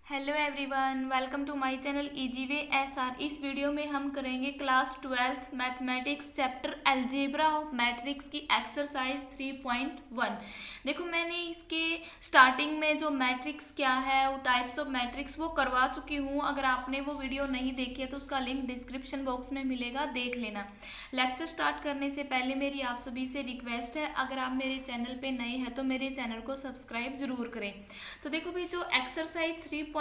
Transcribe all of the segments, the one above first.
Hello everyone, welcome to my channel easy way SR. इस video में हम करेंगे class 12th mathematics chapter algebra of matrix की exercise 3.1। देखो, मैंने इसके स्टार्टिंग में जो मैट्रिक्स क्या है, वो टाइप्स ऑफ मैट्रिक्स वो करवा चुकी हूँ। अगर आपने वो वीडियो नहीं देखी है तो उसका लिंक डिस्क्रिप्शन बॉक्स में मिलेगा, देख लेना। लेक्चर स्टार्ट करने से पहले मेरी आप सभी से रिक्वेस्ट है, अगर आप मेरे चैनल पे नए हैं तो मेरे चैनल को सब्सक्राइब जरूर करें। तो देखो भाई, जो एक्सरसाइज 3.1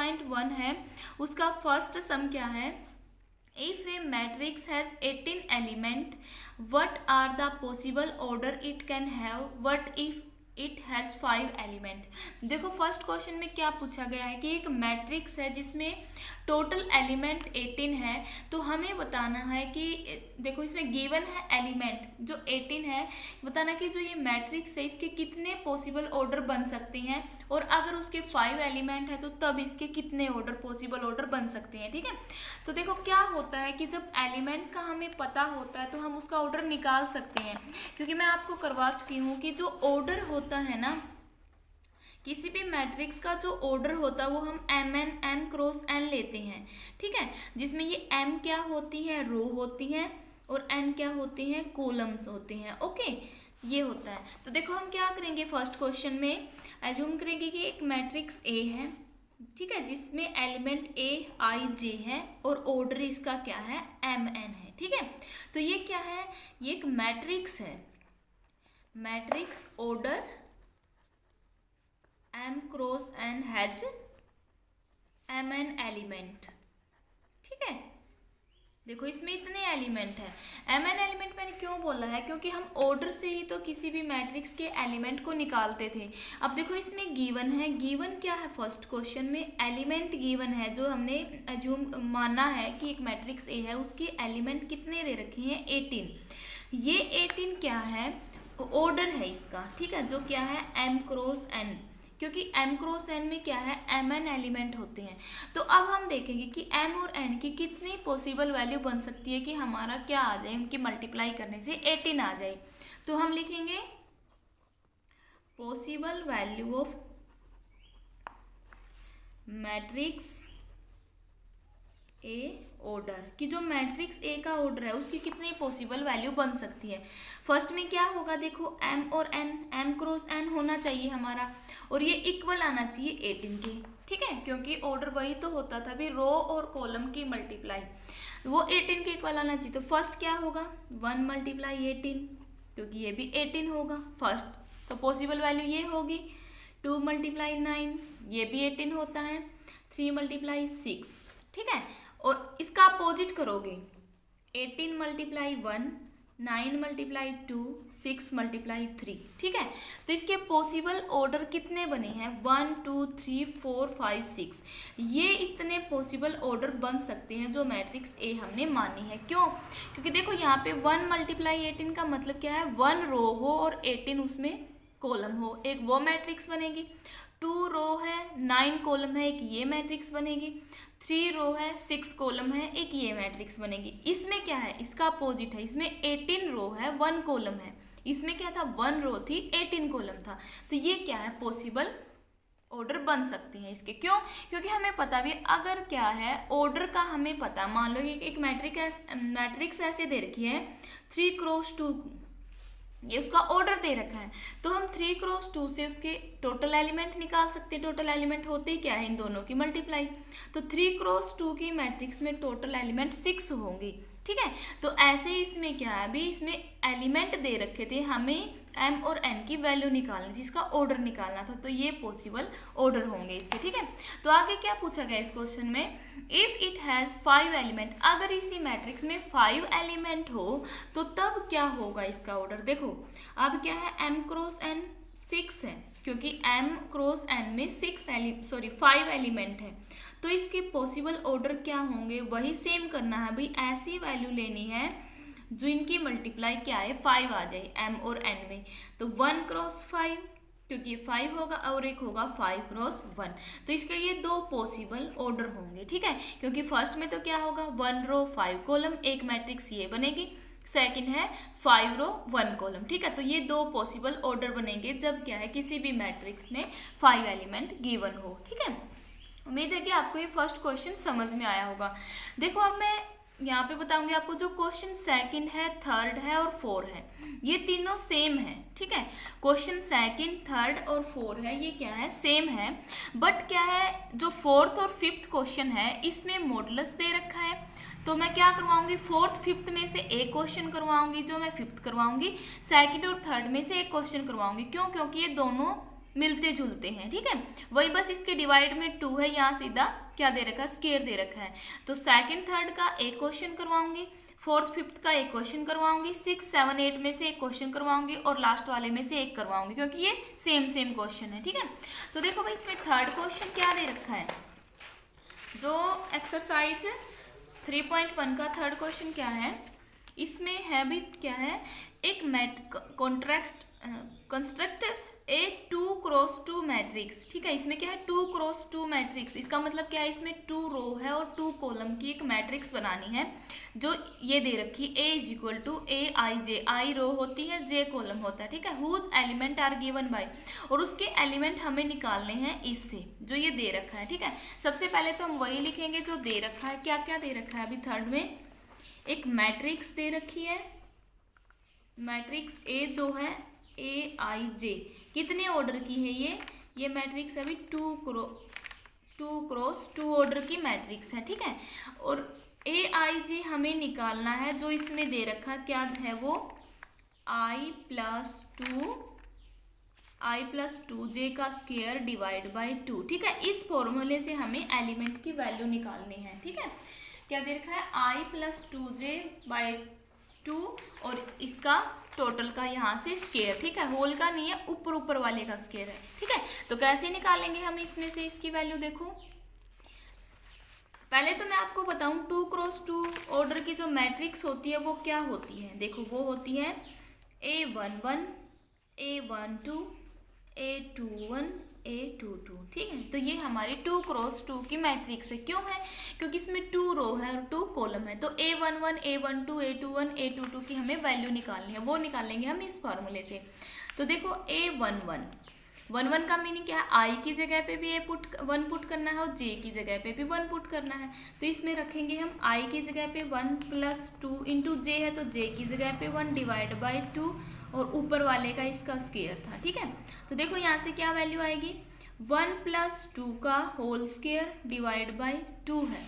है उसका फर्स्ट सम क्या है। If a matrix has 18 element, what are the possible order it can have, what if it has 5 element. देखो, फर्स्ट क्वेश्चन में क्या पूछा गया है कि एक मैट्रिक्स है जिसमें टोटल एलिमेंट 18 है। तो हमें बताना है कि देखो, इसमें गिवन है एलिमेंट जो 18 है, बताना कि जो ये मैट्रिक्स है इसके कितने पॉसिबल ऑर्डर बन सकते हैं, और अगर उसके 5 एलिमेंट है तो तब इसके कितने ऑर्डर पॉसिबल ऑर्डर बन सकते हैं। ठीक है, तो देखो क्या होता है कि जब एलिमेंट का हमें पता होता है तो हम उसका ऑर्डर निकाल सकते हैं, क्योंकि मैं आपको करवा चुकी हूँ कि जो ऑर्डर होता है ना किसी भी मैट्रिक्स का, जो ऑर्डर होता है वो हम m क्रॉस n लेते हैं। ठीक है, जिसमें ये m क्या होती है, रो होती है, और n क्या होती है, कॉलम्स होते हैं। ओके, ये होता है। तो देखो हम क्या करेंगे, फर्स्ट क्वेश्चन में एज्यूम करेंगे कि एक मैट्रिक्स A है, ठीक है, जिसमें एलिमेंट A I J है और ऑर्डर इसका क्या है, m n है। ठीक है, तो ये क्या है, ये एक मैट्रिक्स है, matrix order m cross n has m n element. ठीक है, देखो इसमें इतने एलिमेंट है। m n एलिमेंट मैंने क्यों बोला है, क्योंकि हम ऑर्डर से ही तो किसी भी मैट्रिक्स के एलिमेंट को निकालते थे। अब देखो इसमें गिवन है, गिवन क्या है, फर्स्ट क्वेश्चन में एलिमेंट गिवन है, जो हमने अज्यूम माना है कि एक मैट्रिक्स ए है, उसकी एलिमेंट कितने दे रखे हैं, 18। ये 18 क्या है, ऑर्डर है इसका। ठीक है, जो क्या है, m क्रॉस n, क्योंकि m क्रॉस n में क्या है, mn एलिमेंट होते हैं। तो अब हम देखेंगे कि m और n की कितनी पॉसिबल वैल्यू बन सकती है कि हमारा क्या आ जाए, उनकी मल्टीप्लाई करने से 18 आ जाए। तो हम लिखेंगे possible value of matrix A order, कि जो मैट्रिक्स ए का ऑर्डर है उसकी कितनी पॉसिबल वैल्यू बन सकती है। फर्स्ट में क्या होगा, देखो m और n, m क्रॉस n होना चाहिए हमारा, और ये इक्वल आना चाहिए 18 के। ठीक है, क्योंकि ऑर्डर वही तो होता था भी, रो और कॉलम की मल्टीप्लाई, वो 18 के इक्वल आना चाहिए। तो फर्स्ट क्या होगा, 1 मल्टीप्लाई 18, क्योंकि ये भी 18 होगा फर्स्ट, तो पॉसिबल वैल्यू ये होगी। 2 मल्टीप्लाई 9, ये भी 18 होता है। 3 मल्टीप्लाई 6, ठीक है, और इसका अपोजिट करोगे, 18 मल्टीप्लाई 1, 9 मल्टीप्लाई 2, 6 मल्टीप्लाई 3। ठीक है, तो इसके पॉसिबल ऑर्डर कितने बने हैं, 1 2 3 4 5 6। ये इतने पॉसिबल ऑर्डर बन सकते हैं जो मैट्रिक्स ए हमने मानी है। क्यों, क्योंकि देखो यहाँ पे 1 मल्टीप्लाई 18 का मतलब क्या है, 1 रो हो और 18 उसमें कॉलम हो, एक वो मैट्रिक्स बनेगी। 2 रो है, 9 कॉलम है, एक ये मैट्रिक्स बनेगी। 3 रो है, 6 कॉलम है, एक ये मैट्रिक्स बनेगी। इसमें क्या है, इसका अपोजिट है, इसमें 18 रो है, 1 कॉलम है। इसमें क्या था, 1 रो थी, 18 कॉलम था। तो ये क्या है, पॉसिबल ऑर्डर बन सकते हैं इसके। क्यों, क्योंकि हमें पता भी, अगर क्या है ऑर्डर का हमें पता, मान लो एक मैट्रिक्स ऐसे दे रखी है 3 क्रॉस 2, ये उसका ऑर्डर दे रखा है, तो हम 3 क्रॉस 2 से उसके टोटल एलिमेंट निकाल सकते हैं। टोटल एलिमेंट होते ही क्या है, इन दोनों की मल्टीप्लाई। तो 3 क्रॉस 2 की मैट्रिक्स में टोटल एलिमेंट 6 होंगी। ठीक है, तो ऐसे ही इसमें क्या है, अभी इसमें एलिमेंट दे रखे थे, हमें m और n की वैल्यू निकालनी थी, इसका ऑर्डर निकालना था, तो ये पॉसिबल ऑर्डर होंगे इसके। ठीक है, तो आगे क्या पूछा गया इस क्वेश्चन में, इफ इट हैज 5 एलिमेंट, अगर इसी मैट्रिक्स में 5 एलिमेंट हो तो तब क्या होगा इसका ऑर्डर। देखो अब क्या है, m क्रॉस n 6 है, क्योंकि m क्रॉस n में 5 एलिमेंट है, तो इसके पॉसिबल ऑर्डर क्या होंगे, वही सेम करना है भाई, ऐसी वैल्यू लेनी है जो इनकी मल्टीप्लाई क्या है, 5 आ जाए m और n में। तो 1 क्रॉस 5, क्योंकि ये 5 होगा, और एक होगा 5 क्रॉस 1, तो इसके ये 2 पॉसिबल ऑर्डर होंगे। ठीक है, क्योंकि फर्स्ट में तो क्या होगा, 1 रो 5 कॉलम, एक मैट्रिक्स ये बनेगी, सेकंड है 5 रो 1 कॉलम। ठीक है, तो ये 2 पॉसिबल ऑर्डर बनेंगे जब क्या है, किसी भी मैट्रिक्स में 5 एलिमेंट गिवन हो। ठीक है, उम्मीद है कि आपको ये फर्स्ट क्वेश्चन समझ में आया होगा। देखो अब मैं यहाँ पे बताऊंगी आपको, जो क्वेश्चन सेकंड है, थर्ड है और फोर है, ये तीनों सेम है, ठीक है। क्वेश्चन सेकंड, थर्ड और फोर है, ये क्या है, सेम है। बट क्या है, जो फोर्थ और फिफ्थ क्वेश्चन है इसमें मॉडुलस दे रखा है, तो मैं क्या करवाऊंगी, फोर्थ फिफ्थ में से एक क्वेश्चन करवाऊंगी जो मैं फिफ्थ करवाऊंगी, सेकंड और थर्ड में से एक क्वेश्चन करवाऊंगी। क्यों? क्योंकि ये दोनों मिलते जुलते हैं, ठीक है। वही बस इसके डिवाइड में 2 है, यहाँ सीधा क्या दे रखा है, स्क्वायर दे रखा है। तो सेकंड थर्ड का एक क्वेश्चन करवाऊंगी, फोर्थ फिफ्थ का एक क्वेश्चन करवाऊंगी, 6 7 8 में से एक क्वेश्चन करवाऊंगी और लास्ट वाले में से एक करवाऊंगी, क्योंकि ये सेम सेम क्वेश्चन है, ठीक है। तो देखो भाई इसमें थर्ड क्वेश्चन क्या दे रखा है, जो एक्सरसाइज 3.1 का थर्ड क्वेश्चन क्या है, इसमें है भी क्या है, एक कंस्ट्रक्ट ए 2x2 मैट्रिक्स, ठीक है। इसमें क्या है, 2x2 मैट्रिक्स, इसका मतलब क्या है, इसमें 2 रो है और 2 कॉलम की एक मैट्रिक्स बनानी है, जो ये दे रखी A = A I J, I रो होती है, J कॉलम होता है, ठीक है। Whose element are given by, और उसके एलिमेंट हमें निकालने हैं इससे, जो ये दे रखा है, ठीक है। सबसे पहले तो हम वही लिखेंगे जो दे रखा है। क्या क्या दे रखा है, अभी थर्ड में एक मैट्रिक्स दे रखी है, मैट्रिक्स A जो है AIJ, कितने ऑर्डर की है ये मैट्रिक्स अभी 2x2 ऑर्डर की मैट्रिक्स है, ठीक है। और AIJ हमें निकालना है, जो इसमें दे रखा क्या है, वो I+2J का स्क्वायर डिवाइड बाय 2, ठीक है। इस फॉर्मूले से हमें एलिमेंट की वैल्यू निकालनी है, ठीक है। क्या दे रखा है, I+2J/2 और इसका टोटल का यहाँ से स्क्वायर, ठीक है। होल का नहीं है, ऊपर ऊपर वाले का स्क्वायर है, ठीक है। तो कैसे निकालेंगे हम इसमें से इसकी वैल्यू, देखो पहले तो मैं आपको बताऊं 2x2 ऑर्डर की जो मैट्रिक्स होती है वो क्या होती है। देखो वो होती है A11 A12 A21 A22, ठीक है। तो ये हमारी 2x2 की मैट्रिक्स है। क्यों है, क्योंकि इसमें 2 रो है और 2 कॉलम है। तो A11 A12 A21 A22 की हमें वैल्यू निकालनी है, वो निकालेंगे हम इस फार्मूले से। तो देखो A11 का मीनिंग क्या है, I की जगह पे भी 1 पुट करना है और J की जगह पे भी 1 पुट करना है। तो इसमें रखेंगे हम I की जगह पे 1 + 2 × J है, तो J की जगह पे 1 डिवाइड बाई 2 और ऊपर वाले का इसका स्क्वायर था, ठीक है। तो देखो यहाँ से क्या वैल्यू आएगी, 1 + 2 का होल स्क्वायर डिवाइड बाई 2 है।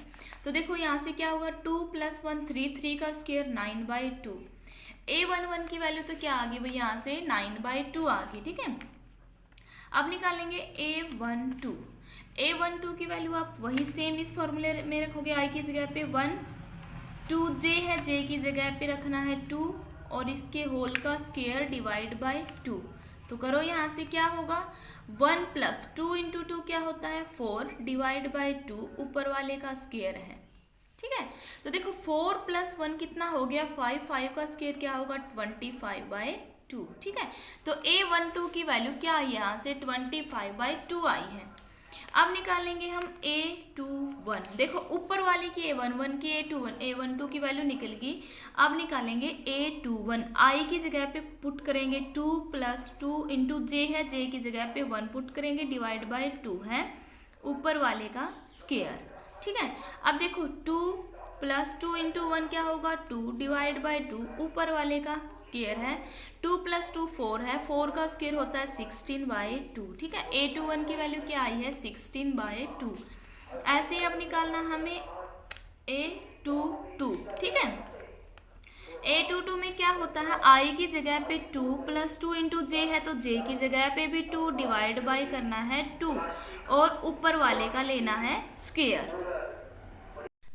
तो देखो यहाँ से क्या होगा, 2 + 1 3 का स्क्वायर 9/2। A11 की वैल्यू तो क्या आ गई भाई, यहाँ से 9/2 आ गई, ठीक है। अब निकालेंगे A12 की वैल्यू आप वही सेम इस फॉर्मूले में रखोगे, I की जगह पे 1, 2J है, J की जगह पे रखना है 2 और इसके होल का स्क्वायर डिवाइड बाय 2। तो करो यहाँ से क्या होगा, 1 + 2 × 2 क्या होता है, 4 डिवाइड बाय 2 ऊपर वाले का स्क्वायर है, ठीक है। तो देखो 4 + 1 कितना हो गया, 5, 5 का स्क्वायर क्या होगा, 25/2, ठीक है। तो A12 की वैल्यू क्या आई, यहाँ से 25/2 आई है। अब निकालेंगे हम A21, देखो ऊपर वाले की A11 की A12 की वैल्यू निकल गई। अब निकालेंगे A21, I की जगह पे पुट करेंगे 2 + 2 × J है, J की जगह पे 1 पुट करेंगे डिवाइड बाय 2 है, ऊपर वाले का स्क्वायर, ठीक है। अब देखो 2 + 2 × 1 क्या होगा, 2 डिवाइड बाय 2 ऊपर वाले का स्क्वायर है, 2 + 2 4 है, 4 का स्क्वायर होता है 16/2, ठीक है। A21 की वैल्यू क्या आई है, 16/2। ऐसे ही अब निकालना हमें A22, ठीक है। A22 में क्या होता है, I की जगह पे 2 + 2 × J है, तो J की जगह पे भी 2 डिवाइड बाय करना है 2 और ऊपर वाले का लेना है स्क्वायर।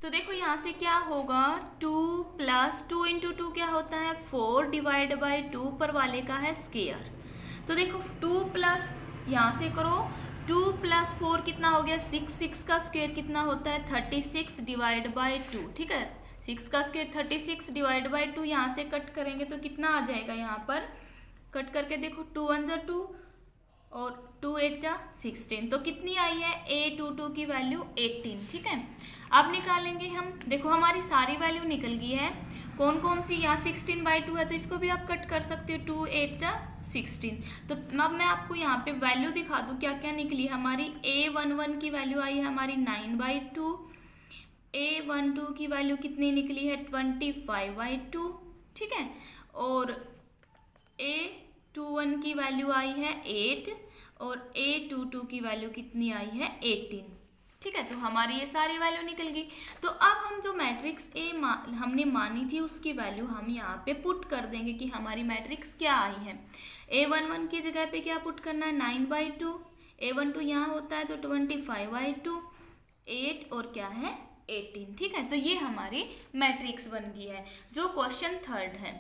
तो देखो यहाँ से क्या होगा, 2 + 2 × 2 क्या होता है, 4 डिवाइड बाय 2 पर वाले का है स्क्वायर। तो देखो 2 प्लस यहाँ से करो, 2 + 4 कितना हो गया, 6, 6 का स्क्वायर कितना होता है, 36 डिवाइड बाय 2, ठीक है। 6 का स्क्वायर 36 डिवाइड बाय 2, यहाँ से कट करेंगे तो कितना आ जाएगा, यहाँ पर कट करके देखो 2 × 1 = 2 और 2 × 8 = 16, तो कितनी आई है A22 की वैल्यू 18, ठीक है। अब निकालेंगे हम, देखो हमारी सारी वैल्यू निकल गई है। कौन कौन सी, यहाँ 16/2 है तो इसको भी आप कट कर सकते हो, 2 × 8 = 16। तो अब मैं आपको यहाँ पे वैल्यू दिखा दूँ क्या क्या निकली। हमारी A11 की वैल्यू आई है हमारी 9/2, A12 की वैल्यू कितनी निकली है 25/2, ठीक है, और A21 की वैल्यू आई है 8 और A22 की वैल्यू कितनी आई है 18, ठीक है। तो हमारी ये सारी वैल्यू निकल गई। तो अब हम जो मैट्रिक्स ए हमने मानी थी उसकी वैल्यू हम यहाँ पे पुट कर देंगे कि हमारी मैट्रिक्स क्या आई है। A11 की जगह पे क्या पुट करना है 9/2, A12 यहाँ होता है तो 25/2, 8 और क्या है 18, ठीक है। तो ये हमारी मैट्रिक्स बन गई है जो क्वेश्चन 3 है,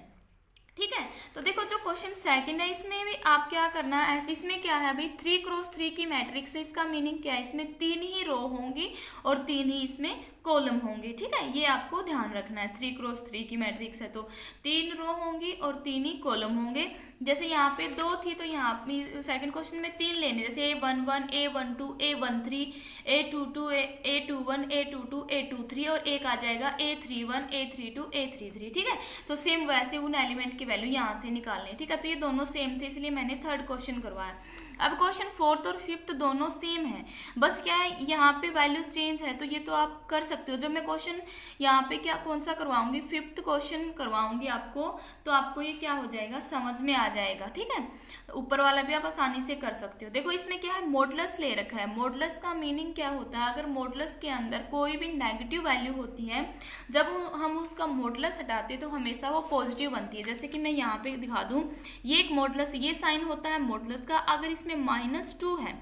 ठीक है। तो देखो जो क्वेश्चन 2 है इसमें भी आप क्या करना है, ऐसे इसमें क्या है भाई 3x3 की मैट्रिक्स है। इसका मीनिंग क्या है, इसमें 3 ही रो होंगी और 3 ही इसमें कॉलम होंगे, ठीक है, ये आपको ध्यान रखना है। 3x3 की मैट्रिक्स है तो 3 रो होंगी और 3 ही कॉलम होंगे। जैसे यहाँ पे 2 थी तो यहाँ पे सेकंड क्वेश्चन में 3 लेने, जैसे A11, A12, A13, A22, A21, A22, A23 और एक आ जाएगा A31, A32, A33, ठीक है। तो सेम वैसे उन एलिमेंट की वैल्यू यहाँ से निकालनी है, ठीक है। तो ये दोनों सेम थे इसलिए मैंने 3rd क्वेश्चन करवाया। अब क्वेश्चन 4th और 5th दोनों सेम है, बस क्या है यहाँ पे वैल्यू चेंज है, तो ये तो आप कर सकते हो। जब मैं क्वेश्चन यहाँ पे क्या कौन सा करवाऊंगी 5th क्वेश्चन करवाऊंगी आपको, तो आपको ये क्या हो जाएगा समझ में आ जाएगा, ठीक है। ऊपर वाला भी आप आसानी से कर सकते हो। देखो इसमें क्या है मॉडुलस ले रखा है। मॉडुलस का मीनिंग क्या होता है, अगर मॉडुलस के अंदर कोई भी नेगेटिव वैल्यू होती है, जब हम उसका मॉडुलस हटाते हैं तो हमेशा वो पॉजिटिव बनती है। जैसे कि मैं यहाँ पे दिखा दूँ, ये एक मॉडुलस, ये साइन होता है मॉडुलस का। अगर इसमें -2 है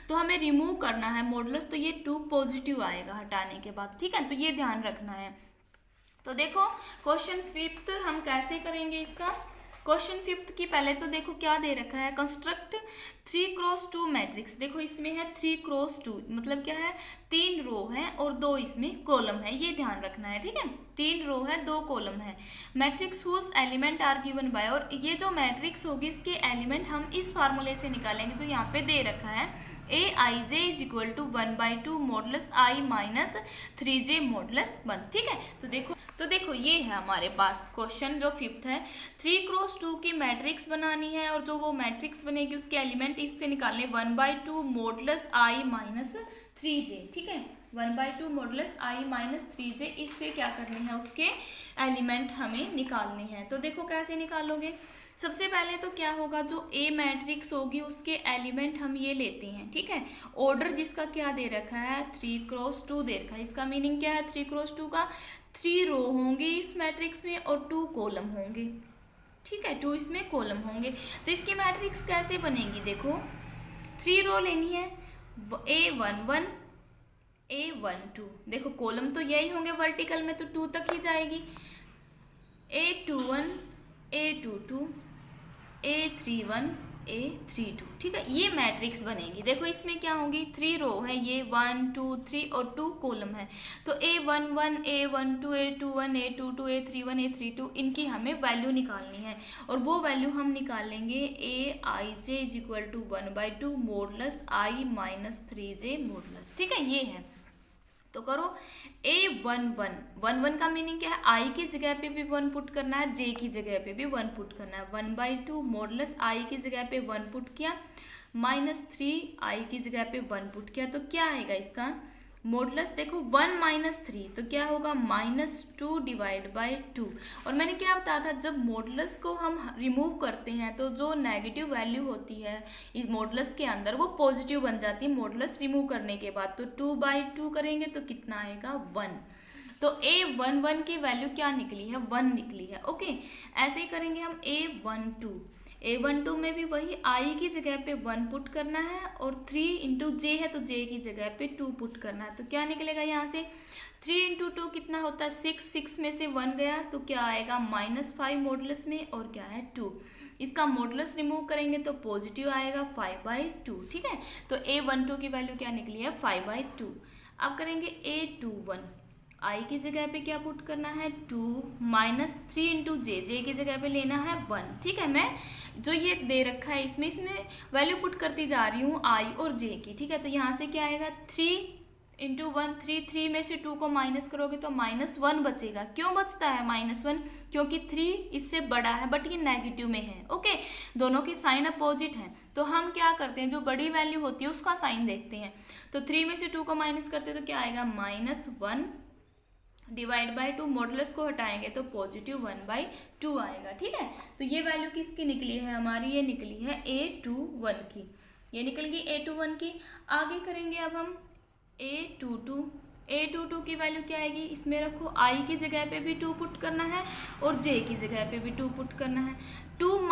तो हमें रिमूव करना है मॉडुलस, तो ये 2 पॉजिटिव आएगा हटाने के बाद, ठीक है। तो ये ध्यान रखना है। तो देखो क्वेश्चन 5th हम कैसे करेंगे इसका। क्वेश्चन 5th की पहले तो देखो क्या दे रखा है, कंस्ट्रक्ट 3x2 मैट्रिक्स। देखो इसमें है 3x2 मतलब क्या है 3 रो है और 2 इसमें कॉलम है, ये ध्यान रखना है, ठीक है। 3 रो है 2 कॉलम है। Matrix whose element are given by, और ये जो मैट्रिक्स होगी इसके एलिमेंट हम इस फार्मूले से निकालेंगे जो यहाँ पे दे रखा है। Aij is equal to 1/2 modulus I minus 3j modulus 1, ठीक है। तो देखो ये है हमारे पास क्वेश्चन जो 5th है। 3x2 की मैट्रिक्स बनानी है और जो वो मैट्रिक्स बनेगी उसके एलिमेंट इससे निकालने 1/2 मॉडुलस I माइनस 3j, ठीक है। 1/2 मॉडुलस I माइनस 3j, इससे क्या करने हैं उसके एलिमेंट हमें निकालने हैं। तो देखो कैसे निकालोगे। सबसे पहले तो क्या होगा, जो A मैट्रिक्स होगी उसके एलिमेंट हम ये लेते हैं, ठीक है। ऑर्डर जिसका क्या दे रखा है 3x2 दे रखा है। इसका मीनिंग क्या है 3x2 का 3 रो होंगे इस मैट्रिक्स में और 2 कॉलम होंगे, ठीक है। 2 इसमें कॉलम होंगे। तो इसकी मैट्रिक्स कैसे बनेगी, देखो 3 रो लेनी है, A11, A12, देखो कॉलम तो यही होंगे वर्टिकल में तो 2 तक ही जाएगी। A21, A22, A31, A32, ठीक है। ये मैट्रिक्स बनेगी। देखो इसमें क्या होगी 3 रो है, ये 1 2 3 और 2 कॉलम है। तो A11, A12, A21, A22, A31, A32 इनकी हमें वैल्यू निकालनी है और वो वैल्यू हम निकालेंगे Aij is equal to 1/2 modulus I minus 3j modulus, ठीक है। ये है तो करो A11 का मीनिंग क्या है, I की जगह पे भी 1 पुट करना है, J की जगह पे भी 1 पुट करना है। 1/2 मॉडुलस I की जगह पे 1 पुट किया, माइनस 3 I की जगह पे 1 पुट किया, तो क्या आएगा इसका मॉडुलस। देखो 1 माइनस 3 तो क्या होगा -2 डिवाइड बाई 2। और मैंने क्या बताया था, जब मॉडुलस को हम रिमूव करते हैं तो जो नेगेटिव वैल्यू होती है इस मॉडुलस के अंदर वो पॉजिटिव बन जाती है मॉडुलस रिमूव करने के बाद। तो 2/2 करेंगे तो कितना आएगा 1। तो A11 की वैल्यू क्या निकली है 1 निकली है, ओके। ऐसे ही करेंगे हम A12 में भी वही I की जगह पे 1 पुट करना है और 3 इंटू J है तो J की जगह पे 2 पुट करना है। तो क्या निकलेगा यहाँ से 3 इंटू 2 कितना होता है 6 में से 1 गया तो क्या आएगा -5 मॉडुलस में और क्या है 2। इसका मॉडुलस रिमूव करेंगे तो पॉजिटिव आएगा 5/2, ठीक है। तो A12 की वैल्यू क्या निकली है 5/2। अब करेंगे A21, I की जगह पे क्या पुट करना है 2 माइनस 3 इंटू J की जगह पे लेना है 1, ठीक है। मैं जो ये दे रखा है इसमें वैल्यू पुट करती जा रही हूँ I और J की, ठीक है। तो यहाँ से क्या आएगा इंटू 1 3, 3 में से 2 को माइनस करोगे तो -1 बचेगा। क्यों बचता है -1? क्योंकि 3 इससे बड़ा है बट ये नेगेटिव में है। ओके, दोनों के साइन अपोजिट हैं, तो हम क्या करते हैं, जो बड़ी वैल्यू होती है उसका साइन देखते हैं। तो 3 में से 2 को माइनस करते हैं तो क्या आएगा, -1 डिवाइड बाई 2, मॉडुलस को हटाएंगे तो +1/2 आएगा। ठीक है, तो ये वैल्यू किसकी निकली है हमारी, ये निकली है A21 की, ये निकल गई A21 की। आगे करेंगे अब हम A22 की वैल्यू क्या आएगी, इसमें रखो I की जगह पे भी 2 पुट करना है और J की जगह पे भी 2 पुट करना है। 2 -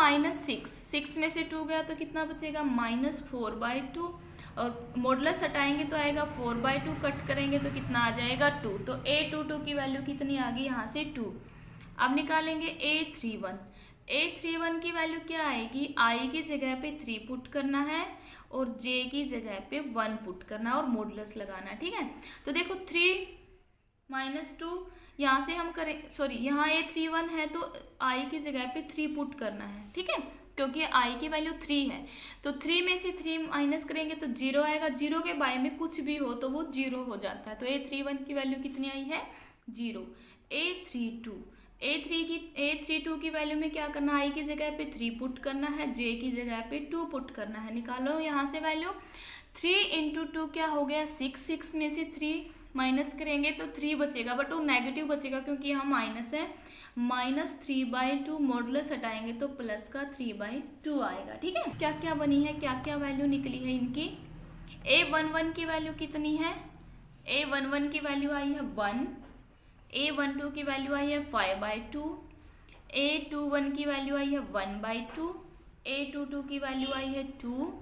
6 में से 2 गया तो कितना बचेगा, -4/2, और मॉडुलस हटाएंगे तो आएगा 4/2, कट करेंगे तो कितना आ जाएगा 2। तो A22 की वैल्यू कितनी आ गई यहाँ से 2। अब निकालेंगे A31 की वैल्यू क्या आएगी, I की जगह पे 3 पुट करना है और J की जगह पे 1 पुट करना है और मॉडुलस लगाना है। ठीक है, तो देखो 3 - 2 यहाँ से हम करें, सॉरी यहाँ A31 है तो I की जगह पे 3 पुट करना है। ठीक है, क्योंकि I की वैल्यू 3 है, तो 3 में से 3 माइनस करेंगे तो 0 आएगा। 0 के बारे में कुछ भी हो तो वो 0 हो जाता है, तो A31 की वैल्यू कितनी आई है, 0। A32 की वैल्यू में क्या करना, I की जगह पे 3 पुट करना है, J की जगह पे 2 पुट करना है। निकालो यहाँ से वैल्यू, 3 × 2 क्या हो गया 6, 6 में से 3 माइनस करेंगे तो 3 बचेगा, बट वो नेगेटिव बचेगा क्योंकि यहाँ माइनस है, -3/2, मॉडुलस हटाएंगे तो प्लस का 3/2 आएगा। ठीक है, क्या क्या बनी है, क्या क्या वैल्यू निकली है इनकी। A11 की वैल्यू कितनी है, A11 की वैल्यू आई है 1, A12 की वैल्यू आई है 5/2, A21 की वैल्यू आई है 1/2, A22 की वैल्यू आई है 2,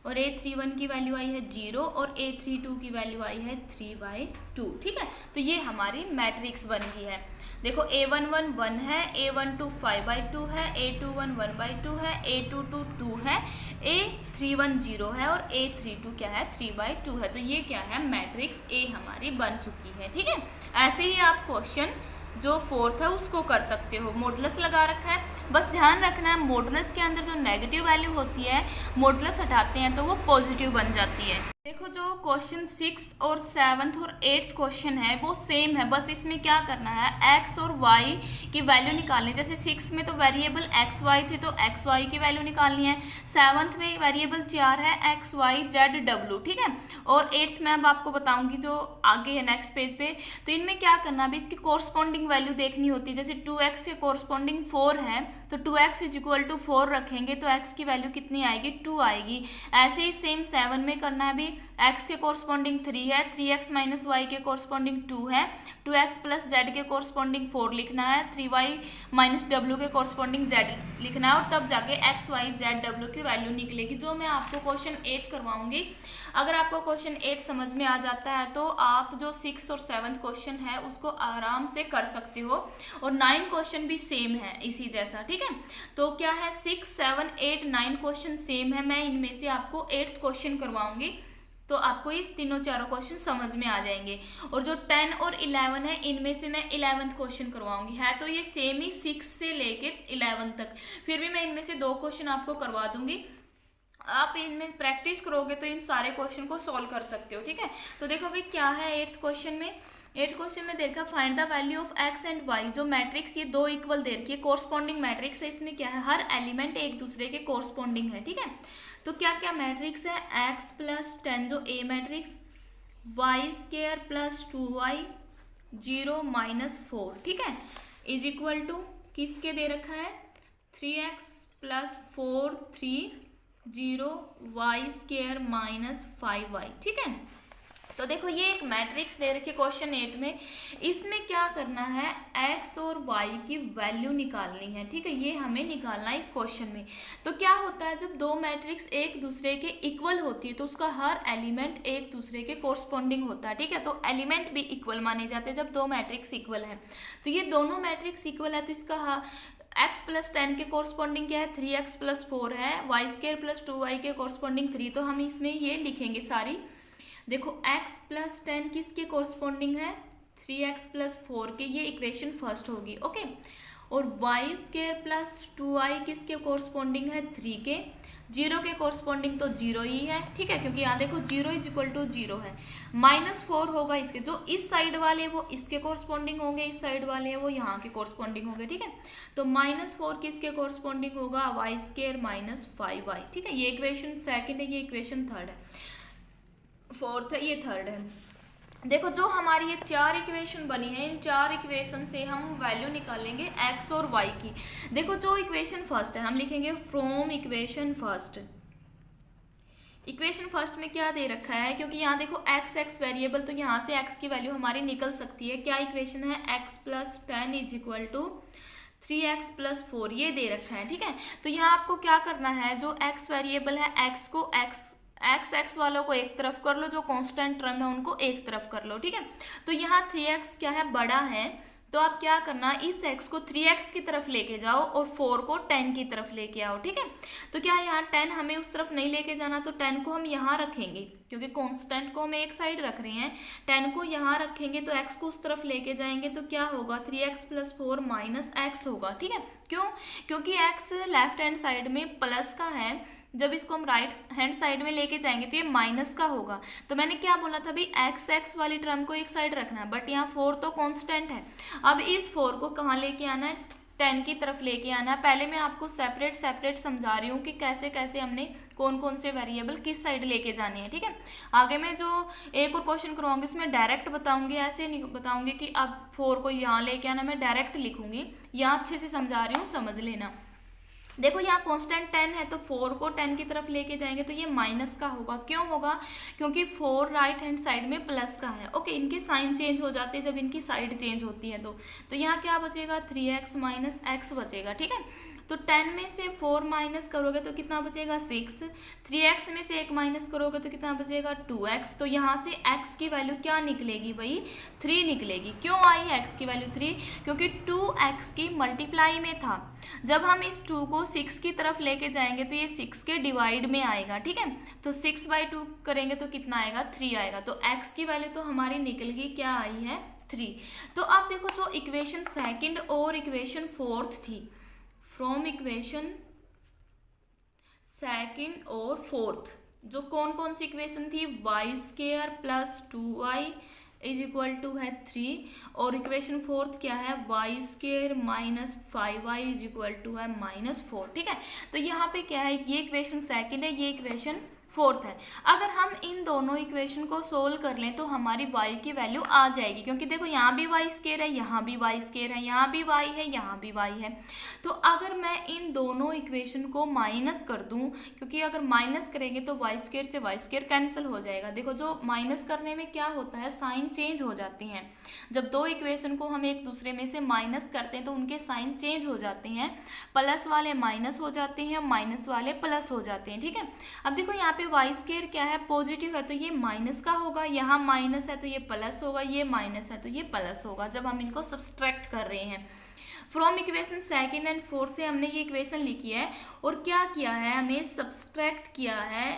और A31 की वैल्यू आई है 0, और A32 की वैल्यू आई है 3/2। ठीक है, तो ये हमारी मैट्रिक्स बन गई है। देखो A11 1 है, A12 5/2 है, A21 1/2 है, A22 2 है, A31 0 है और A32 क्या है 3/2 है। तो ये क्या है, मैट्रिक्स A हमारी बन चुकी है। ठीक है, ऐसे ही आप क्वेश्चन जो 4th है उसको कर सकते हो, मॉडुलस लगा रखा है, बस ध्यान रखना है मॉडुलस के अंदर जो नेगेटिव वैल्यू होती है मॉडुलस हटाते हैं तो वो पॉजिटिव बन जाती है। देखो जो क्वेश्चन 6 और 7th और 8th क्वेश्चन है वो सेम है, बस इसमें क्या करना है, x और y की वैल्यू निकालनी। जैसे 6 में तो वेरिएबल x y थे तो x y की वैल्यू निकालनी है, 7th में वेरिएबल 4 है x y z w। ठीक है, और 8th में अब आपको बताऊंगी जो आगे है नेक्स्ट पेज पे, तो इनमें क्या करना है, इसकी कोरस्पॉन्डिंग वैल्यू देखनी होती है। जैसे 2x के कोरस्पॉन्डिंग 4 है तो 2x = 4 रखेंगे तो x की वैल्यू कितनी आएगी, 2 आएगी। ऐसे ही सेम 7 में करना है भी, x के कोरस्पॉन्डिंग 3 है, 3x - y के कोरस्पॉन्डिंग 2 है, 2x + z के कोरस्पॉन्डिंग 4 लिखना है, 3y - w के कोरस्पॉन्डिंग z लिखना है, और तब जाके x y z w की वैल्यू निकलेगी। जो मैं आपको क्वेश्चन 8 करवाऊंगी, अगर आपको क्वेश्चन 8 समझ में आ जाता है तो आप जो 6th और 7th क्वेश्चन है उसको आराम से कर सकते हो, और 9 क्वेश्चन भी सेम है इसी जैसा। ठीक है, तो क्या है 6, 7, 8, 9 क्वेश्चन सेम है। मैं इनमें से आपको 8th क्वेश्चन करवाऊंगी तो आपको ये तीनों चारों क्वेश्चन समझ में आ जाएंगे, और जो 10 और 11 है इनमें से मैं 11th क्वेश्चन करवाऊंगी। है तो ये सेम ही 6 से लेके 11 तक, फिर भी मैं इनमें से 2 क्वेश्चन आपको करवा दूंगी। आप इनमें प्रैक्टिस करोगे तो इन सारे क्वेश्चन को सॉल्व कर सकते हो। ठीक है, तो देखो भाई क्या है 8th क्वेश्चन में, 8th क्वेश्चन में देखा find the value of x and y। जो मैट्रिक्स ये 2 इक्वल दे रखी है, कोरस्पॉन्डिंग मैट्रिक्स है, इसमें क्या है हर एलिमेंट एक दूसरे के कोरस्पॉन्डिंग है। ठीक है, तो क्या क्या मैट्रिक्स है, x + 10 जो A मैट्रिक्स, y² + 2y 0 - 4। ठीक है, = किसके दे रखा है, 3x + 4 3 0 y² - 5y। ठीक है, तो देखो ये एक मैट्रिक्स दे रखी है क्वेश्चन 8 में, इसमें क्या करना है, x और y की वैल्यू निकालनी है। ठीक है, ये हमें निकालना है इस क्वेश्चन में। तो क्या होता है, जब 2 मैट्रिक्स एक दूसरे के इक्वल होती है तो उसका हर एलिमेंट एक दूसरे के कोरस्पॉन्डिंग होता है। ठीक है, तो एलिमेंट भी इक्वल माने जाते हैं जब 2 मैट्रिक्स इक्वल है। तो ये दोनों मैट्रिक्स इक्वल है तो इसका x + 10 के कोरस्पॉन्डिंग क्या है, 3x + 4 है, y² + 2y के कोरस्पॉन्डिंग 3। तो हम इसमें ये लिखेंगे सारी। देखो x + 10 किसके कोरस्पॉन्डिंग है, 3x + 4 के, ये इक्वेशन फर्स्ट होगी। ओके, और y² + 2y किसके कोरस्पॉन्डिंग है, 3 के, जीरो के कोरस्पॉन्डिंग तो जीरो ही है, ठीक है, क्योंकि यहाँ देखो zero is equal to zero है। -4 होगा इसके, जो इस साइड वाले वो इसके कोरस्पॉन्डिंग होंगे, इस साइड वाले हैं वो यहाँ के कोरस्पॉन्डिंग होंगे, ठीक है। तो -4 किसके कोरस्पॉन्डिंग होगा, y² माइनस 5y, ठीक है। ये इक्वेशन सेकंड है, ये इक्वेशन थर्ड है, फोर्थ है, ये थर्ड है। देखो जो हमारी ये 4 इक्वेशन बनी है, इन 4 इक्वेशन से हम वैल्यू निकालेंगे x और y की। देखो जो इक्वेशन फर्स्ट है हम लिखेंगे from equation first. Equation first में क्या दे रखा है, क्योंकि यहाँ देखो x वेरिएबल, तो यहाँ से x की वैल्यू हमारी निकल सकती है। क्या इक्वेशन है, x + 10 is equal to 3x + 4, ये दे रखा है, ठीक है। तो यहाँ आपको क्या करना है, जो x वेरिएबल है x को x वालों को एक तरफ कर लो, जो कांस्टेंट टर्म है उनको एक तरफ कर लो, ठीक है। तो यहाँ 3x क्या है, बड़ा है, तो आप क्या करना, इस x को 3x की तरफ लेके जाओ और 4 को 10 की तरफ लेके आओ, ठीक है। तो क्या है, यहाँ 10 हमें उस तरफ नहीं लेके जाना, तो 10 को हम यहाँ रखेंगे, क्योंकि कांस्टेंट को हम एक साइड रख रहे हैं। 10 को यहाँ रखेंगे तो x को उस तरफ लेके जाएंगे, तो क्या होगा, 3x + 4 - x होगा, ठीक है। क्यों, क्योंकि x लेफ्ट हैंड साइड में प्लस का है, जब इसको हम राइट हैंड साइड में लेके जाएंगे तो ये माइनस का होगा। तो मैंने क्या बोला था भाई, x वाली टर्म को एक साइड रखना है, बट यहाँ 4 तो कांस्टेंट है। अब इस 4 को कहाँ लेके आना है, 10 की तरफ लेके आना है। पहले मैं आपको सेपरेट समझा रही हूँ कि कैसे कैसे हमने कौन कौन से वेरिएबल किस साइड लेके जाने हैं, ठीक है। आगे मैं जो एक और क्वेश्चन करवाऊंगी उसमें डायरेक्ट बताऊंगी, ऐसे नहीं बताऊंगी कि अब 4 को यहाँ लेके आना, मैं डायरेक्ट लिखूंगी। यहाँ अच्छे से समझा रही हूँ, समझ लेना। देखो यहाँ कांस्टेंट 10 है, तो 4 को 10 की तरफ लेके जाएंगे तो ये माइनस का होगा। क्यों होगा, क्योंकि 4 राइट हैंड साइड में प्लस का है। ओके, इनके साइन चेंज हो जाते हैं जब इनकी साइड चेंज होती है। तो यहाँ क्या बचेगा, 3x - x बचेगा, ठीक है। तो 10 में से 4 माइनस करोगे तो कितना बचेगा, 6। 3x में से 1 माइनस करोगे तो कितना बचेगा, 2x। तो यहाँ से x की वैल्यू क्या निकलेगी भाई, 3 निकलेगी। क्यों आई है x की वैल्यू 3, क्योंकि 2x की मल्टीप्लाई में था। जब हम इस 2 को 6 की तरफ लेके जाएंगे तो ये 6 के डिवाइड में आएगा, ठीक है। तो 6/2 करेंगे तो कितना आएगा, 3 आएगा। तो x की वैल्यू तो हमारी निकल गई, क्या आई है, 3। तो अब देखो जो इक्वेशन सेकंड और इक्वेशन फोर्थ थी, फ्रॉम इक्वेशन सेकंड और फोर्थ, जो कौन कौन सी इक्वेशन थी, y² + 2y is equal to है 3, और इक्वेशन फोर्थ क्या है, y² - 5y is equal to है -4, ठीक है। तो यहाँ पे क्या है, ये इक्वेशन सेकंड है, ये इक्वेशन फोर्थ है। अगर हम इन दोनों इक्वेशन को सोल्व कर लें तो हमारी y की वैल्यू आ जाएगी, क्योंकि देखो यहाँ भी y² है, यहाँ भी y² है, यहाँ भी y है, यहाँ भी y है। तो अगर मैं इन दोनों इक्वेशन को माइनस कर दूं, क्योंकि अगर माइनस करेंगे तो y² से y² कैंसिल हो जाएगा। देखो जो माइनस करने में क्या होता है, साइन चेंज हो जाते हैं। जब दो इक्वेशन को हम एक दूसरे में से माइनस करते हैं तो उनके साइन चेंज हो जाते हैं, प्लस वाले माइनस हो जाते हैं, माइनस वाले प्लस हो जाते हैं, ठीक है। अब देखो यहाँ पे y² क्या है, पॉजिटिव है तो ये माइनस का होगा, यहाँ माइनस है तो ये प्लस होगा, ये माइनस है तो ये प्लस होगा, जब हम इनको सब्सट्रैक्ट कर रहे हैं। From equation second and fourth से हमने ये इक्वेशन लिखी है, और क्या किया है, हमें सब्सट्रैक्ट किया है,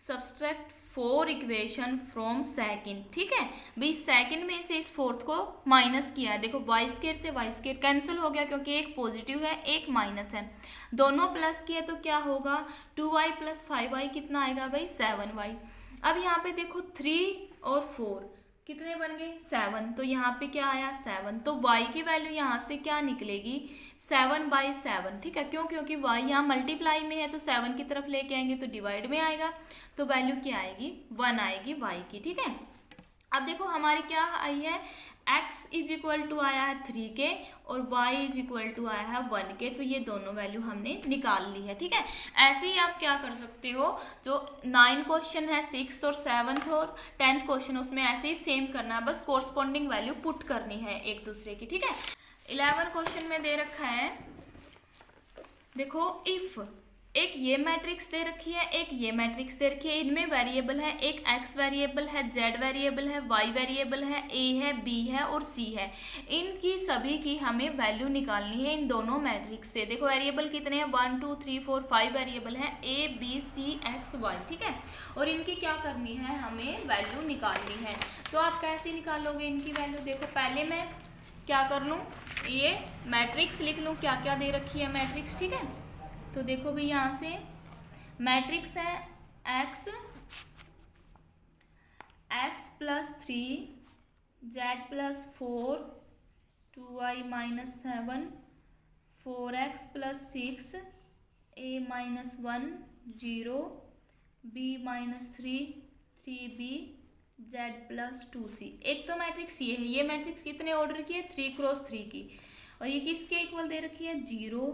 सब्सट्रैक्ट 4 इक्वेशन फ्रॉम सेकंड, ठीक है भाई। सेकंड में से इस फोर्थ को माइनस किया है। देखो y² से y² कैंसिल हो गया, क्योंकि एक पॉजिटिव है एक माइनस है, दोनों प्लस किए तो क्या होगा, 2y + 5y कितना आएगा भाई, 7y। अब यहाँ पे देखो 3 और 4 कितने बन गए, 7, तो यहाँ पे क्या आया, 7। तो y की वैल्यू यहाँ से क्या निकलेगी, 7/7, ठीक है। क्यों, क्योंकि y यहाँ मल्टीप्लाई में है तो 7 की तरफ लेके आएंगे तो डिवाइड में आएगा, तो वैल्यू क्या आएगी, 1 आएगी y की, ठीक है। अब देखो हमारी क्या आई है, x इज इक्वल टू आया है 3 के और y इज इक्वल टू आया है 1 के, तो ये दोनों वैल्यू हमने निकाल ली है, ठीक है। ऐसे ही आप क्या कर सकते हो, जो 9 क्वेश्चन है, 6 और 7th और 10th क्वेश्चन, उसमें ऐसे ही सेम करना है, बस कोरस्पॉन्डिंग वैल्यू पुट करनी है एक दूसरे की, ठीक है। 11 क्वेश्चन में दे रखा है, देखो इफ एक ये मैट्रिक्स दे रखी है, एक ये मैट्रिक्स दे रखी है, इनमें वेरिएबल है, एक x वेरिएबल है, z वेरिएबल है, y वेरिएबल है, a है, b है और c है। इनकी सभी की हमें वैल्यू निकालनी है इन दोनों मैट्रिक्स से। देखो वेरिएबल कितने हैं, 1 2 3 4 5 वेरिएबल है, a b c x y, ठीक है। और इनकी क्या करनी है, हमें वैल्यू निकालनी है। तो आप कैसे निकालोगे इनकी वैल्यू, देखो पहले मैं क्या कर लूँ, ये मैट्रिक्स लिख लूँ, क्या क्या दे रखी है मैट्रिक्स, ठीक है। तो देखो भाई यहाँ से मैट्रिक्स है x +3 Z+4 2i-7 4x +6 a-1 0 b-3 3b Z+2c। एक तो मैट्रिक्स ये मैट्रिक्स कितने ऑर्डर की है, 3x3 की, और ये किसके इक्वल दे रखी है, 0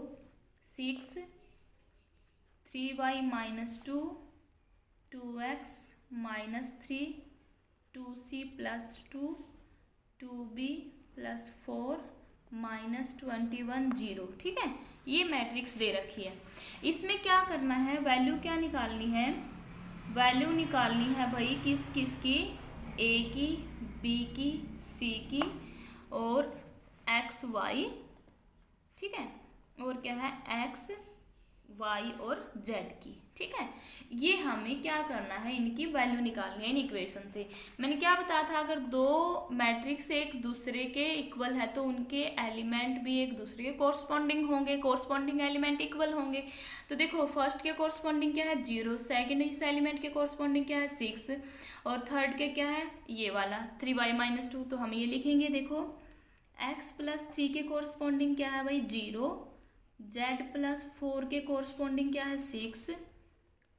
6 3y-2 2x -3 2c +2 2b +4 -21 0। ठीक है, ये मैट्रिक्स दे रखी है। इसमें क्या करना है, वैल्यू क्या निकालनी है, वैल्यू निकालनी है भाई किस किस की, ए की, बी की, सी की और एक्स वाई। ठीक है, और क्या है, एक्स वाई और जेड की। ठीक है, ये हमें क्या करना है, इनकी वैल्यू निकालनी है इन इक्वेशन से। मैंने क्या बताया था, अगर दो मैट्रिक्स एक दूसरे के इक्वल है तो उनके एलिमेंट भी एक दूसरे के कोरस्पॉन्डिंग होंगे, कोरस्पॉन्डिंग एलिमेंट इक्वल होंगे। तो देखो फर्स्ट के कोरस्पॉन्डिंग क्या है, 0, सेकेंड इस एलिमेंट के कोरस्पॉन्डिंग क्या है, 6, और थर्ड के क्या है, ये वाला 3y-2। तो हम ये लिखेंगे, देखो x +3 के कोरस्पॉन्डिंग क्या है भाई, 0, Z+4 के कोरस्पॉन्डिंग क्या है, 6,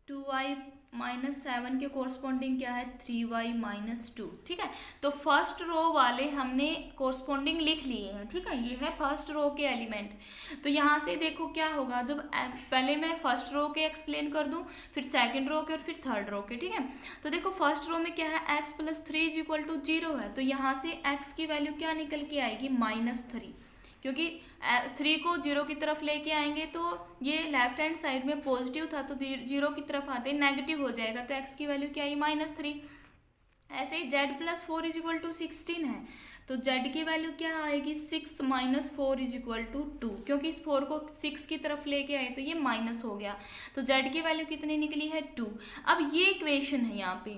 2y-7 के कोरस्पॉन्डिंग क्या है, 3y-2। ठीक है, तो फर्स्ट रो वाले हमने कोरस्पॉन्डिंग लिख लिए हैं। ठीक है, ये है फर्स्ट रो के एलिमेंट। तो यहाँ से देखो क्या होगा, जब पहले मैं फर्स्ट रो के एक्सप्लेन कर दूं, फिर सेकंड रो के और फिर थर्ड रो के। ठीक है, तो देखो फर्स्ट रो में क्या है, x +3 = 0 है, तो यहाँ से x की वैल्यू क्या निकल के आएगी, -3, क्योंकि 3 को 0 की तरफ लेके आएंगे तो ये लेफ्ट हैंड साइड में पॉजिटिव था, तो 0 की तरफ आते नेगेटिव हो जाएगा, तो x की वैल्यू क्या आई, -3। ऐसे ही Z+4 = 16 है, तो z की वैल्यू क्या आएगी, 6 - 4 = 2, क्योंकि इस 4 को 6 की तरफ लेके आए तो ये माइनस हो गया, तो z की वैल्यू कितनी निकली है, 2। अब ये इक्वेशन है यहाँ पे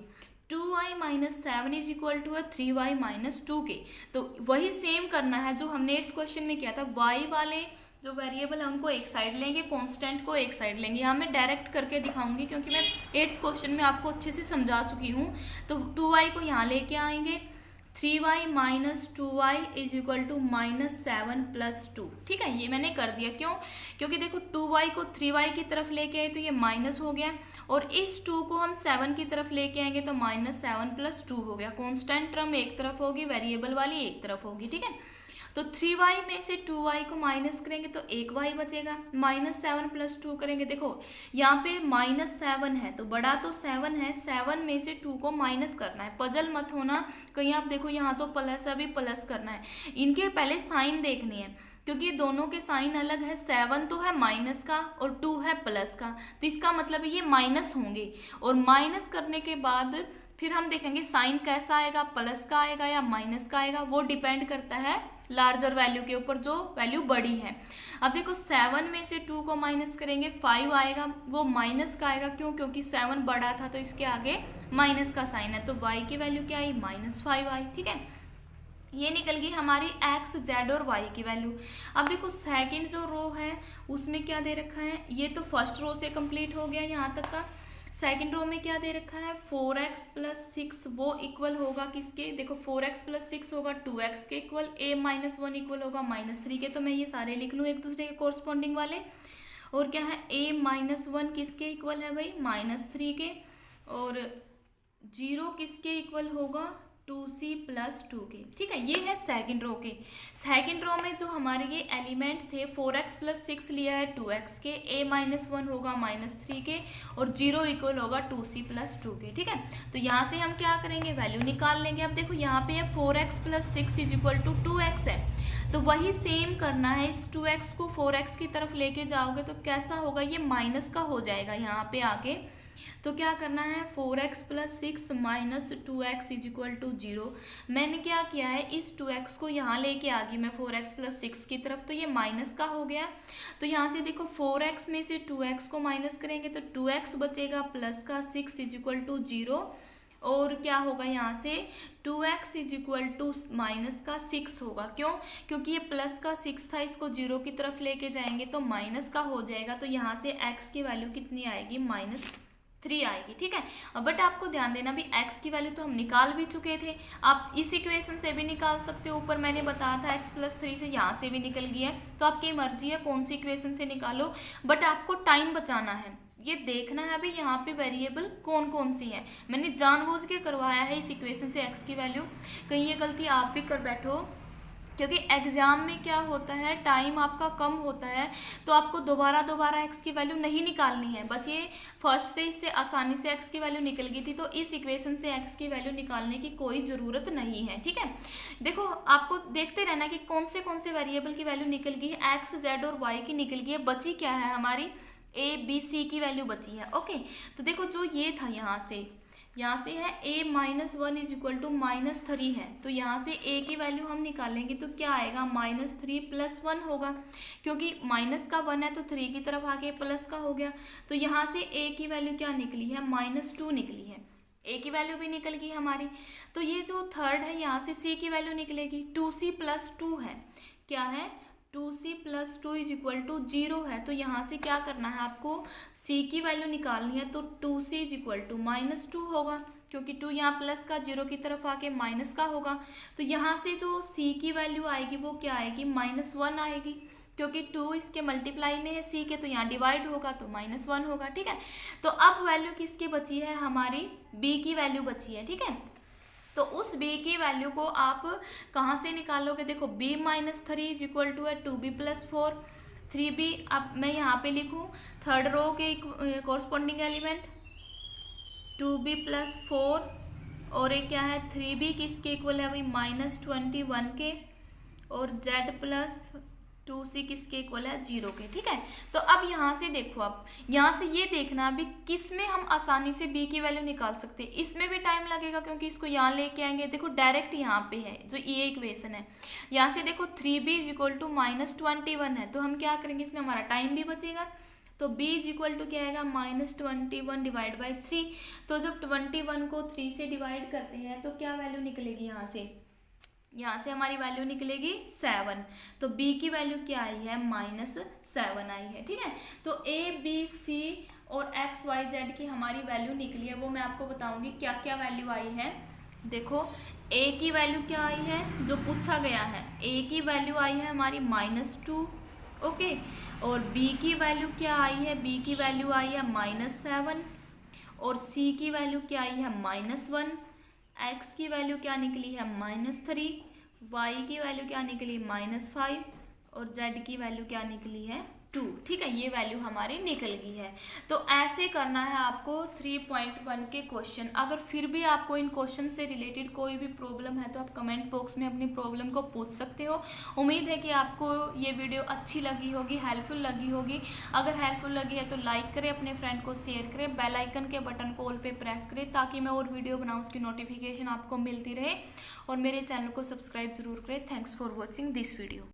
2y-7 = 3y-2 के, तो वही सेम करना है जो हमने 8th क्वेश्चन में किया था। y वाले जो वेरिएबल है उनको एक साइड लेंगे, कांस्टेंट को एक साइड लेंगे। यहाँ मैं डायरेक्ट करके दिखाऊंगी क्योंकि मैं 8th क्वेश्चन में आपको अच्छे से समझा चुकी हूँ। तो 2y को यहाँ लेके आएंगे, 3y-2y = -7 + 2। ठीक है, ये मैंने कर दिया, क्यों, क्योंकि देखो 2y को 3y की तरफ लेके आए तो ये माइनस हो गया, और इस 2 को हम 7 की तरफ लेके आएंगे तो -7 + 2 हो गया। कांस्टेंट टर्म एक तरफ होगी, वेरिएबल वाली एक तरफ होगी। ठीक है, तो 3y में से 2y को माइनस करेंगे तो 1y बचेगा, -7 + 2 करेंगे, देखो यहाँ पे -7 है तो बड़ा तो 7 है, 7 में से 2 को माइनस करना है, पजल मत होना कहीं आप देखो यहाँ तो प्लस, अभी प्लस करना है, इनके पहले साइन देखनी है क्योंकि दोनों के साइन अलग है। 7 तो है माइनस का और 2 है प्लस का, तो इसका मतलब ये माइनस होंगे, और माइनस करने के बाद फिर हम देखेंगे साइन कैसा आएगा, प्लस का आएगा या माइनस का आएगा, वो डिपेंड करता है लार्जर वैल्यू के ऊपर, जो वैल्यू बड़ी है। अब देखो 7 में से 2 को माइनस करेंगे, 5 आएगा, वो माइनस का आएगा, क्यों, क्योंकि 7 बड़ा था तो इसके आगे माइनस का साइन है, तो y की वैल्यू क्या आई, -5 आई। ठीक है, ये निकल गई हमारी x, z और y की वैल्यू। अब देखो सेकंड जो रो है उसमें क्या दे रखा है, ये तो फर्स्ट रो से कंप्लीट हो गया यहाँ तक का। सेकंड रो में क्या दे रखा है, 4x + 6, वो इक्वल होगा किसके, देखो 4x + 6 होगा 2x के इक्वल, a-1 इक्वल होगा -3 के, तो मैं ये सारे लिख लूँ एक दूसरे के कोरस्पॉन्डिंग वाले। और क्या है, a-1 किसके इक्वल है भाई, -3 के, और 0 किसके इक्वल होगा, 2c + 2 के। ठीक है, ये है सेकंड रो के। सेकंड रो में जो हमारे ये एलिमेंट थे, 4x + 6 लिया है 2x के, a-1 होगा -3 के, और 0 इक्वल होगा 2c + 2 के। ठीक है, तो यहाँ से हम क्या करेंगे, वैल्यू निकाल लेंगे। अब देखो यहाँ पे 4x + 6 = 2x है, तो वही सेम करना है, इस 2x को 4x की तरफ लेके जाओगे तो कैसा होगा, ये माइनस का हो जाएगा यहाँ पे आके। तो क्या करना है, 4x + 6 - 2x = 0। मैंने क्या किया है, इस 2x को यहाँ लेके आ गई मैं 4x + 6 की तरफ, तो ये माइनस का हो गया। तो यहाँ से देखो 4x में से 2x को माइनस करेंगे तो 2x बचेगा, प्लस का 6 = 0, और क्या होगा यहाँ से 2x is equal to minus का 6 होगा। क्यों? क्योंकि ये प्लस का 6 था, इसको 0 की तरफ लेके जाएंगे तो माइनस का हो जाएगा, तो यहाँ से x की वैल्यू कितनी आएगी, -3 आएगी। ठीक है, बट आपको ध्यान देना भी x की वैल्यू तो हम निकाल भी चुके थे, आप इस इक्वेशन से भी निकाल सकते हो, ऊपर मैंने बताया था x+3 से, यहाँ से भी निकल गया है, तो आपकी मर्जी है कौन सी इक्वेशन से निकालो, बट आपको टाइम बचाना है, ये देखना है अभी यहाँ पे वेरिएबल कौन कौन सी है। मैंने जानबूझ के करवाया है इस इक्वेशन से x की वैल्यू, कहीं ये गलती आप भी कर बैठो, क्योंकि एग्जाम में क्या होता है, टाइम आपका कम होता है, तो आपको दोबारा x की वैल्यू नहीं निकालनी है। बस ये फर्स्ट से इससे आसानी से x की वैल्यू निकल गई थी, तो इस इक्वेशन से x की वैल्यू निकालने की कोई ज़रूरत नहीं है। ठीक है, देखो आपको देखते रहना कि कौन से वेरिएबल की वैल्यू निकल गई है, x, z और y की निकल गई है, बची क्या है हमारी a, b, c की वैल्यू बची है। ओके, तो देखो जो ये था यहाँ से है a-1 इज इक्वल टू -3 है, तो यहाँ से a की वैल्यू हम निकालेंगे तो क्या आएगा, -3 + 1 होगा, क्योंकि माइनस का 1 है तो 3 की तरफ आके प्लस का हो गया, तो यहाँ से a की वैल्यू क्या निकली है, -2 निकली है, a की वैल्यू भी निकल गई हमारी। तो ये जो थर्ड है यहाँ से c की वैल्यू निकलेगी, 2c + 2 है, क्या है, 2c + 2 इज इक्वल टू 0 है, तो यहाँ से क्या करना है आपको, c की वैल्यू निकालनी है, तो 2c इज इक्वल टू -2 होगा, क्योंकि 2 यहाँ प्लस का 0 की तरफ आके माइनस का होगा, तो यहाँ से जो c की वैल्यू आएगी वो क्या आएगी, -1 आएगी, क्योंकि 2 इसके मल्टीप्लाई में है c के, तो यहाँ डिवाइड होगा तो -1 होगा। ठीक है, तो अब वैल्यू किसकी बची है, हमारी b की वैल्यू बची है। ठीक है, तो उस b की वैल्यू को आप कहाँ से निकालोगे, देखो b-3 इज इक्वल टू है 2b + 4, 3b, अब मैं यहाँ पे लिखूँ थर्ड रो के कॉरस्पॉन्डिंग एलिमेंट 2b + 4, और एक क्या है 3b किसके इक्वल है भाई, -21 के, और z + 2c किसके इक्वल है, 0 के। ठीक है, तो अब यहाँ से देखो, आप यहाँ से ये देखना अभी किस में हम आसानी से b की वैल्यू निकाल सकते हैं, इसमें भी टाइम लगेगा क्योंकि इसको यहाँ लेके आएंगे, देखो डायरेक्ट यहाँ पे है जो ये इक्वेशन है, यहाँ से देखो 3b इज इक्वल टू -21 है, तो हम क्या करेंगे, इसमें हमारा टाइम भी बचेगा, तो b इज इक्वल टू क्या आएगा, -21 डिवाइड बाई 3, तो जब 21 को 3 से डिवाइड करते हैं तो क्या वैल्यू निकलेगी, यहाँ से हमारी वैल्यू निकलेगी 7, तो b की वैल्यू क्या आई है, -7 आई है। ठीक है, तो a, b, c और x, y, z की हमारी वैल्यू निकली है, वो मैं आपको बताऊंगी क्या क्या वैल्यू आई है। देखो a की वैल्यू क्या आई है, जो पूछा गया है, a की वैल्यू आई है हमारी -2, ओके, और b की वैल्यू क्या आई है, b की वैल्यू आई है -7, और c की वैल्यू क्या आई है, -1, x की वैल्यू क्या निकली है, -3, y की वैल्यू क्या निकली, -5, और z की वैल्यू क्या निकली है, 2। ठीक है, ये वैल्यू हमारी निकल गई है। तो ऐसे करना है आपको 3.1 के क्वेश्चन। अगर फिर भी आपको इन क्वेश्चन से रिलेटेड कोई भी प्रॉब्लम है तो आप कमेंट बॉक्स में अपनी प्रॉब्लम को पूछ सकते हो। उम्मीद है कि आपको ये वीडियो अच्छी लगी होगी, हेल्पफुल लगी होगी। अगर हेल्पफुल लगी है तो लाइक करें, अपने फ्रेंड को शेयर करें, बेल आइकन के बटन को ऑल पे प्रेस करें ताकि मैं और वीडियो बनाऊँ उसकी नोटिफिकेशन आपको मिलती रहे, और मेरे चैनल को सब्सक्राइब जरूर करें। Thanks for watching this video.